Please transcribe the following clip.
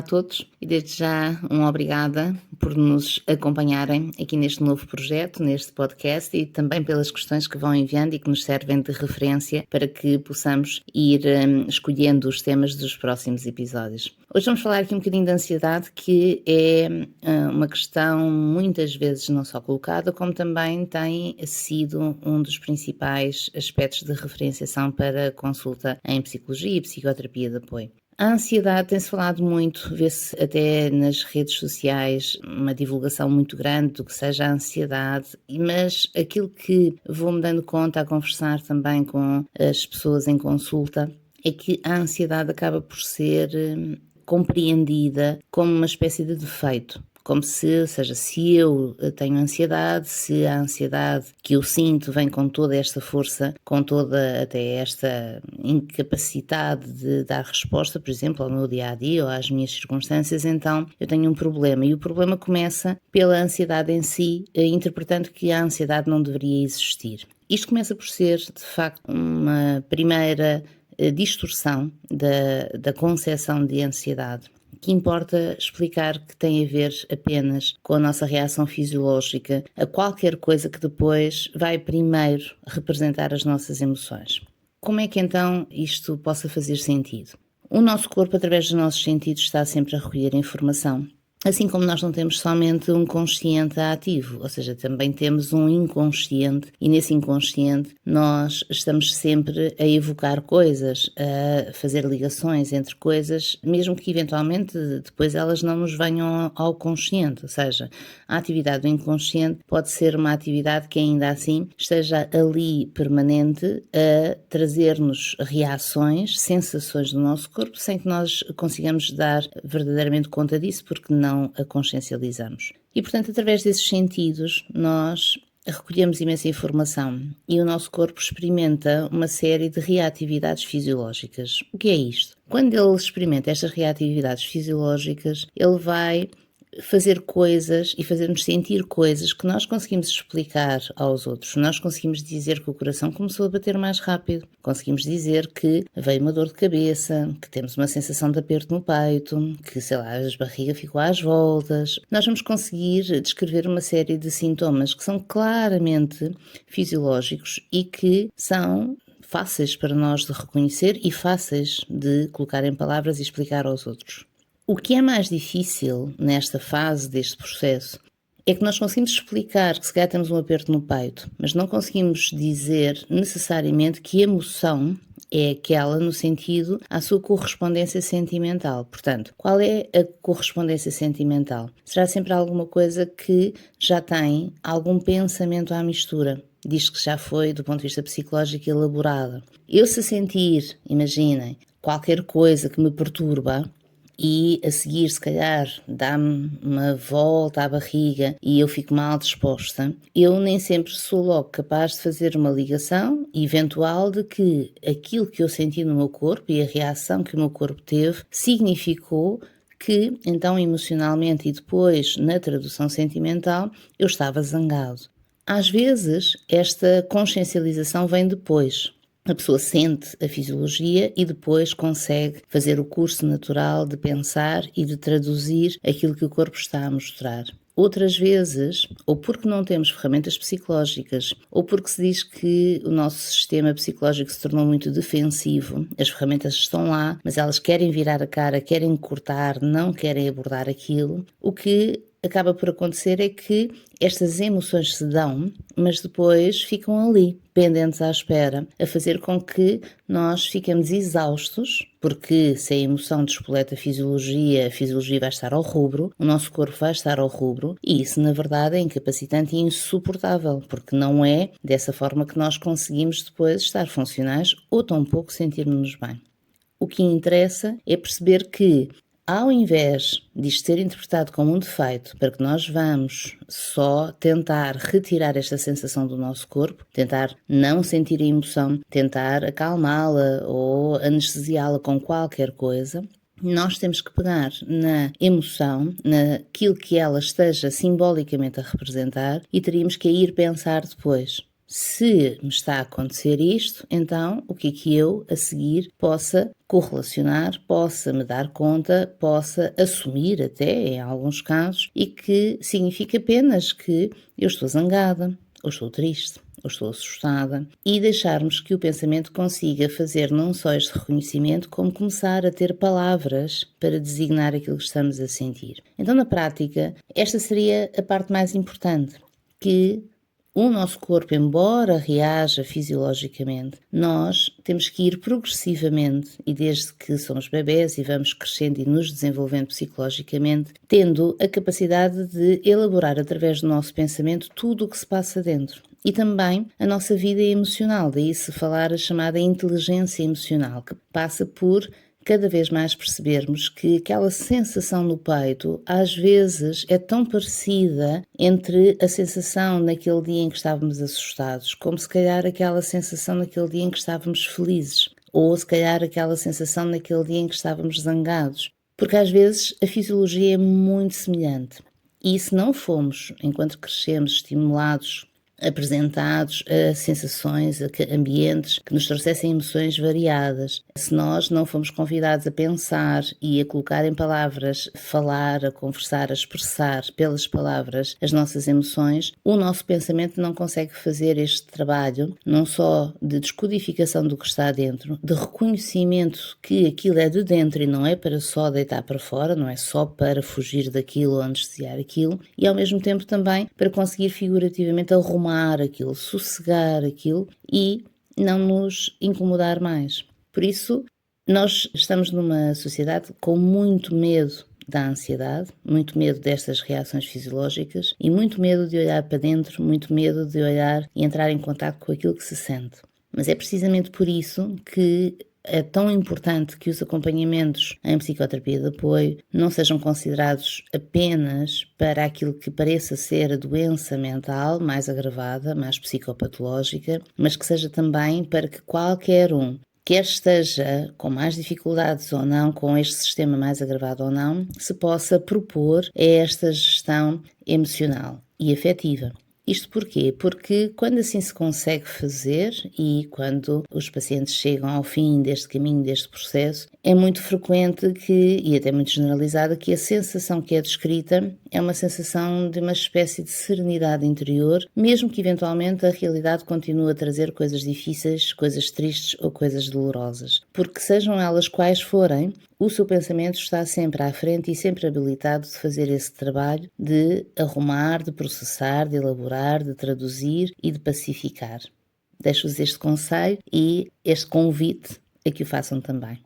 todos e desde já obrigada por nos acompanharem aqui neste novo projeto, neste podcast e também pelas questões que vão enviando e que nos servem de referência para que possamos ir escolhendo os temas dos próximos episódios. Hoje vamos falar aqui um bocadinho de ansiedade, que é uma questão muitas vezes não só colocada, como também tem sido um dos principais aspectos de referenciação para consulta em psicologia e psicoterapia de apoio. A ansiedade tem-se falado muito, vê-se até nas redes sociais uma divulgação muito grande do que seja a ansiedade, mas aquilo que vou-me dando conta a conversar também com as pessoas em consulta é que a ansiedade acaba por ser compreendida como uma espécie de defeito. Como se eu tenho ansiedade, se a ansiedade que eu sinto vem com toda esta força, com toda até esta incapacidade de dar resposta, por exemplo, ao meu dia-a-dia ou às minhas circunstâncias, então eu tenho um problema. E o problema começa pela ansiedade em si, interpretando que a ansiedade não deveria existir. Isto começa por ser, de facto, uma primeira distorção da concepção de ansiedade, que importa explicar que tem a ver apenas com a nossa reação fisiológica a qualquer coisa que depois vai primeiro representar as nossas emoções. Como é que então isto possa fazer sentido? O nosso corpo, através dos nossos sentidos, está sempre a recolher informação. Assim como nós não temos somente um consciente ativo, ou seja, também temos um inconsciente, e nesse inconsciente nós estamos sempre a evocar coisas, a fazer ligações entre coisas, mesmo que eventualmente depois elas não nos venham ao consciente, ou seja, a atividade do inconsciente pode ser uma atividade que ainda assim esteja ali permanente a trazer-nos reações, sensações do nosso corpo, sem que nós consigamos dar verdadeiramente conta disso, porque não a consciencializamos. E, portanto, através desses sentidos, nós recolhemos imensa informação e o nosso corpo experimenta uma série de reatividades fisiológicas. O que é isto? Quando ele experimenta estas reatividades fisiológicas, ele vai fazer coisas e fazer-nos sentir coisas que nós conseguimos explicar aos outros. Nós conseguimos dizer que o coração começou a bater mais rápido, conseguimos dizer que veio uma dor de cabeça, que temos uma sensação de aperto no peito, que, a barriga ficou às voltas. Nós vamos conseguir descrever uma série de sintomas que são claramente fisiológicos e que são fáceis para nós de reconhecer e fáceis de colocar em palavras e explicar aos outros. O que é mais difícil nesta fase deste processo é que nós conseguimos explicar que se calhar temos um aperto no peito, mas não conseguimos dizer necessariamente que emoção é aquela no sentido à sua correspondência sentimental. Portanto, qual é a correspondência sentimental? Será sempre alguma coisa que já tem algum pensamento à mistura. Diz que já foi, do ponto de vista psicológico, elaborada. Eu se sentir, imaginem, qualquer coisa que me perturba, e a seguir, se calhar, dá-me uma volta à barriga e eu fico mal disposta, eu nem sempre sou logo capaz de fazer uma ligação eventual de que aquilo que eu senti no meu corpo e a reação que o meu corpo teve significou que, então, emocionalmente e depois na tradução sentimental, eu estava zangado. Às vezes, esta consciencialização vem depois. A pessoa sente a fisiologia e depois consegue fazer o curso natural de pensar e de traduzir aquilo que o corpo está a mostrar. Outras vezes, ou porque não temos ferramentas psicológicas, ou porque se diz que o nosso sistema psicológico se tornou muito defensivo, as ferramentas estão lá, mas elas querem virar a cara, querem cortar, não querem abordar aquilo, o que acaba por acontecer é que estas emoções se dão, mas depois ficam ali, pendentes à espera, a fazer com que nós fiquemos exaustos, porque se a emoção despoleta a fisiologia vai estar ao rubro, o nosso corpo vai estar ao rubro, e isso na verdade é incapacitante e insuportável, porque não é dessa forma que nós conseguimos depois estar funcionais ou tampouco sentirmos-nos bem. O que interessa é perceber que, ao invés disto ser interpretado como um defeito, para que nós vamos só tentar retirar esta sensação do nosso corpo, tentar não sentir a emoção, tentar acalmá-la ou anestesiá-la com qualquer coisa, nós temos que pegar na emoção, naquilo que ela esteja simbolicamente a representar e teríamos que ir pensar depois. Se me está a acontecer isto, então o que é que eu, a seguir, possa correlacionar, possa me dar conta, possa assumir até, em alguns casos, e que significa apenas que eu estou zangada, ou estou triste, ou estou assustada, e deixarmos que o pensamento consiga fazer não só este reconhecimento, como começar a ter palavras para designar aquilo que estamos a sentir. Então, na prática, esta seria a parte mais importante, que o nosso corpo, embora reaja fisiologicamente, nós temos que ir progressivamente, e desde que somos bebés e vamos crescendo e nos desenvolvendo psicologicamente, tendo a capacidade de elaborar através do nosso pensamento tudo o que se passa dentro. E também a nossa vida emocional, daí se falar a chamada inteligência emocional, que passa por cada vez mais percebermos que aquela sensação no peito às vezes é tão parecida entre a sensação naquele dia em que estávamos assustados, como se calhar aquela sensação naquele dia em que estávamos felizes, ou se calhar aquela sensação naquele dia em que estávamos zangados. Porque às vezes a fisiologia é muito semelhante. E se não fomos, enquanto crescemos, estimulados, apresentados a sensações, a ambientes que nos trouxessem emoções variadas. Se nós não fomos convidados a pensar e a colocar em palavras, falar, a conversar, a expressar pelas palavras as nossas emoções, o nosso pensamento não consegue fazer este trabalho, não só de descodificação do que está dentro, de reconhecimento que aquilo é de dentro e não é para só deitar para fora, não é só para fugir daquilo ou anestesiar aquilo, e ao mesmo tempo também para conseguir figurativamente arrumar aquilo, sossegar aquilo e não nos incomodar mais. Por isso, nós estamos numa sociedade com muito medo da ansiedade, muito medo destas reações fisiológicas e muito medo de olhar para dentro, muito medo de olhar e entrar em contato com aquilo que se sente. Mas é precisamente por isso que é tão importante que os acompanhamentos em psicoterapia de apoio não sejam considerados apenas para aquilo que pareça ser a doença mental mais agravada, mais psicopatológica, mas que seja também para que qualquer um, quer esteja com mais dificuldades ou não, com este sistema mais agravado ou não, se possa propor a esta gestão emocional e afetiva. Isto porquê? Porque quando assim se consegue fazer e quando os pacientes chegam ao fim deste caminho, deste processo, é muito frequente que, e até muito generalizada, que a sensação que é descrita é uma sensação de uma espécie de serenidade interior, mesmo que eventualmente a realidade continue a trazer coisas difíceis, coisas tristes ou coisas dolorosas. Porque sejam elas quais forem, o seu pensamento está sempre à frente e sempre habilitado de fazer esse trabalho de arrumar, de processar, de elaborar, de traduzir e de pacificar. Deixo-vos este conselho e este convite a que o façam também.